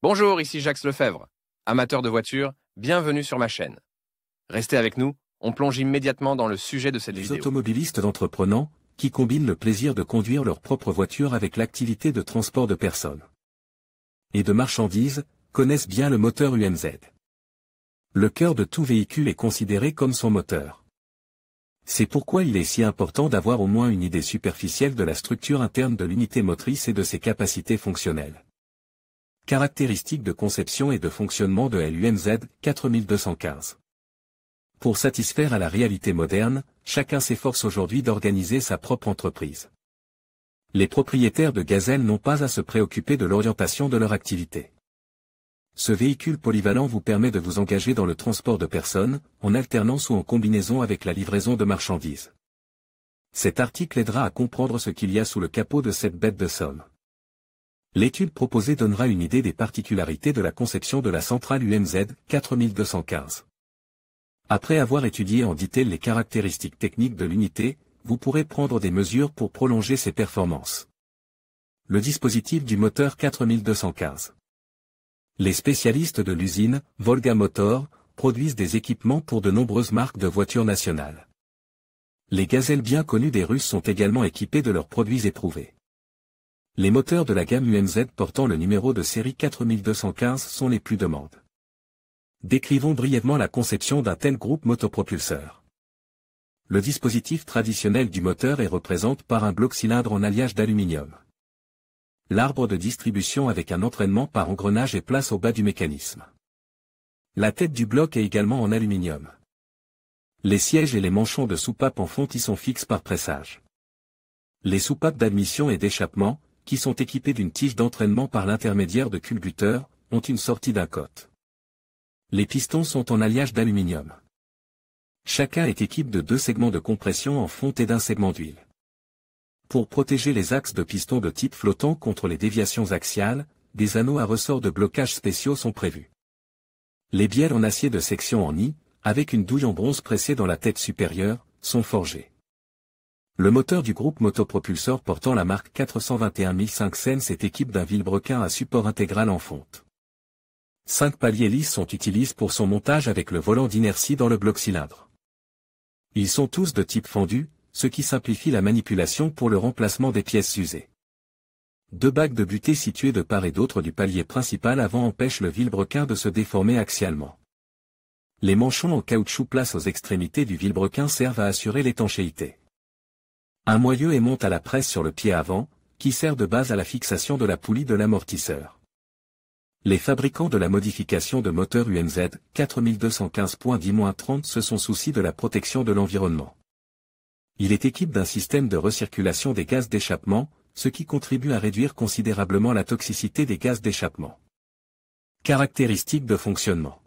Bonjour, ici Jacques Lefebvre. Amateur de voitures, bienvenue sur ma chaîne. Restez avec nous, on plonge immédiatement dans le sujet de cette Les vidéo. automobilistes d'entreprenants, qui combinent le plaisir de conduire leur propre voiture avec l'activité de transport de personnes et de marchandises, connaissent bien le moteur UMZ. Le cœur de tout véhicule est considéré comme son moteur. C'est pourquoi il est si important d'avoir au moins une idée superficielle de la structure interne de l'unité motrice et de ses capacités fonctionnelles. Caractéristiques de conception et de fonctionnement de l'UMZ 4215. Pour satisfaire à la réalité moderne, chacun s'efforce aujourd'hui d'organiser sa propre entreprise. Les propriétaires de Gazelle n'ont pas à se préoccuper de l'orientation de leur activité. Ce véhicule polyvalent vous permet de vous engager dans le transport de personnes, en alternance ou en combinaison avec la livraison de marchandises. Cet article aidera à comprendre ce qu'il y a sous le capot de cette bête de somme. L'étude proposée donnera une idée des particularités de la conception de la centrale UMZ 4215. Après avoir étudié en détail les caractéristiques techniques de l'unité, vous pourrez prendre des mesures pour prolonger ses performances. Le dispositif du moteur 4215. Les spécialistes de l'usine, Volga Motor, produisent des équipements pour de nombreuses marques de voitures nationales. Les gazelles bien connues des Russes sont également équipées de leurs produits éprouvés. Les moteurs de la gamme UMZ portant le numéro de série 4215 sont les plus demandés. Décrivons brièvement la conception d'un tel groupe motopropulseur. Le dispositif traditionnel du moteur est représenté par un bloc cylindre en alliage d'aluminium. L'arbre de distribution avec un entraînement par engrenage est place au bas du mécanisme. La tête du bloc est également en aluminium. Les sièges et les manchons de soupape en fonte y sont fixes par pressage. Les soupapes d'admission et d'échappement, qui sont équipées d'une tige d'entraînement par l'intermédiaire de culbuteurs, ont une sortie d'un côte. Les pistons sont en alliage d'aluminium. Chacun est équipé de 2 segments de compression en fonte et d'un segment d'huile. Pour protéger les axes de pistons de type flottant contre les déviations axiales, des anneaux à ressort de blocage spéciaux sont prévus. Les bielles en acier de section en I, avec une douille en bronze pressée dans la tête supérieure, sont forgées. Le moteur du groupe motopropulseur portant la marque 421005 Sens est équipé d'un vilebrequin à support intégral en fonte. 5 paliers lisses sont utilisés pour son montage avec le volant d'inertie dans le bloc cylindre. Ils sont tous de type fendu, ce qui simplifie la manipulation pour le remplacement des pièces usées. 2 bagues de butée situées de part et d'autre du palier principal avant empêchent le vilebrequin de se déformer axialement. Les manchons en caoutchouc placés aux extrémités du vilebrequin servent à assurer l'étanchéité. Un moyeu est monté à la presse sur le pied avant, qui sert de base à la fixation de la poulie de l'amortisseur. Les fabricants de la modification de moteur UMZ 4215.10-30 se sont soucis de la protection de l'environnement. Il est équipé d'un système de recirculation des gaz d'échappement, ce qui contribue à réduire considérablement la toxicité des gaz d'échappement. Caractéristiques de fonctionnement.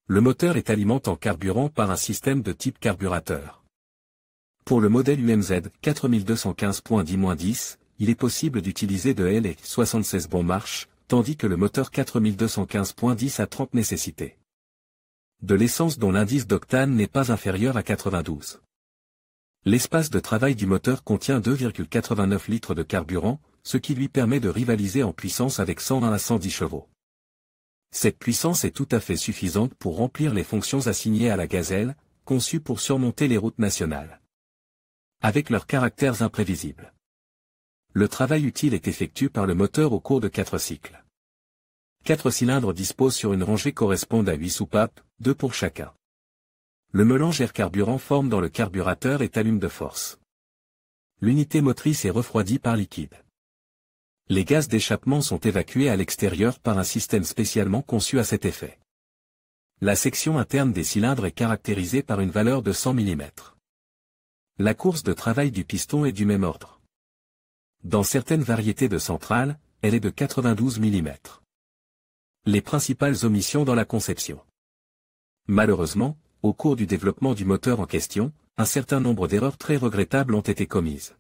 Le moteur est alimenté en carburant par un système de type carburateur. Pour le modèle UMZ 4215.10-10, il est possible d'utiliser de L et 76 bon marche, tandis que le moteur 4215.10 a 30 nécessités. De l'essence dont l'indice d'octane n'est pas inférieur à 92. L'espace de travail du moteur contient 2,89 litres de carburant, ce qui lui permet de rivaliser en puissance avec 120 à 110 chevaux. Cette puissance est tout à fait suffisante pour remplir les fonctions assignées à la Gazelle, conçue pour surmonter les routes nationales. Avec leurs caractères imprévisibles. Le travail utile est effectué par le moteur au cours de 4 cycles. 4 cylindres disposent sur une rangée correspondent à 8 soupapes, 2 pour chacun. Le mélange air-carburant forme dans le carburateur et allume de force. L'unité motrice est refroidie par liquide. Les gaz d'échappement sont évacués à l'extérieur par un système spécialement conçu à cet effet. La section interne des cylindres est caractérisée par une valeur de 100 mm. La course de travail du piston est du même ordre. Dans certaines variétés de centrales, elle est de 92 mm. Les principales omissions dans la conception. Malheureusement, au cours du développement du moteur en question, un certain nombre d'erreurs très regrettables ont été commises,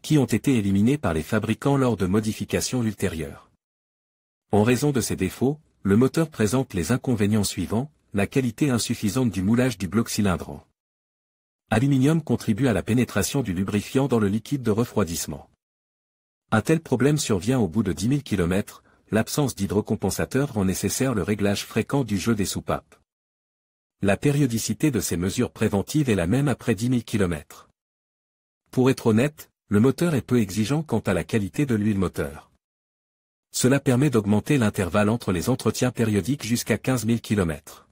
qui ont été éliminées par les fabricants lors de modifications ultérieures. En raison de ces défauts, le moteur présente les inconvénients suivants: la qualité insuffisante du moulage du bloc cylindrant. Aluminium contribue à la pénétration du lubrifiant dans le liquide de refroidissement. Un tel problème survient au bout de 10 000 km, l'absence d'hydrocompensateur rend nécessaire le réglage fréquent du jeu des soupapes. La périodicité de ces mesures préventives est la même après 10 000 km. Pour être honnête, le moteur est peu exigeant quant à la qualité de l'huile moteur. Cela permet d'augmenter l'intervalle entre les entretiens périodiques jusqu'à 15 000 km.